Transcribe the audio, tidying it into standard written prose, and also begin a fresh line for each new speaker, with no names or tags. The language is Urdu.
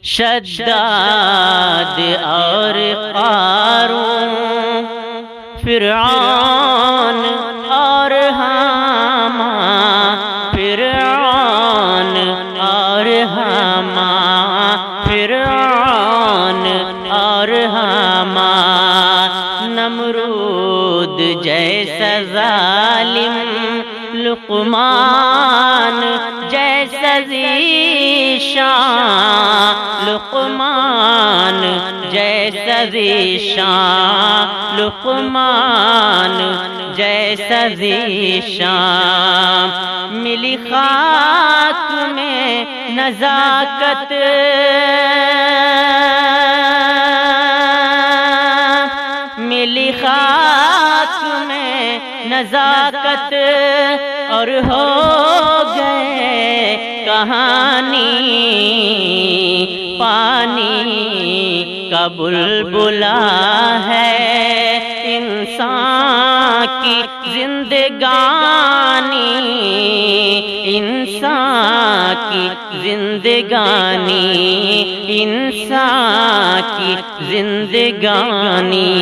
شداد اور قارون، فرعون اور حامان، فرعون اور حامان، فرعون اور حامان، نمرود جیسا ظالم، لقمان جیسا ذیشان، لقمان جیسا ذیشان، لقمان جیسا ذیشان، ملی خاک میں نزاکت، ملی خاک میں نزاکت، اور ہو گئے کہانی پانی کا بلبلا ہے انسان کی زندگانی، انسان کی زندگانی، انسان کی زندگانی۔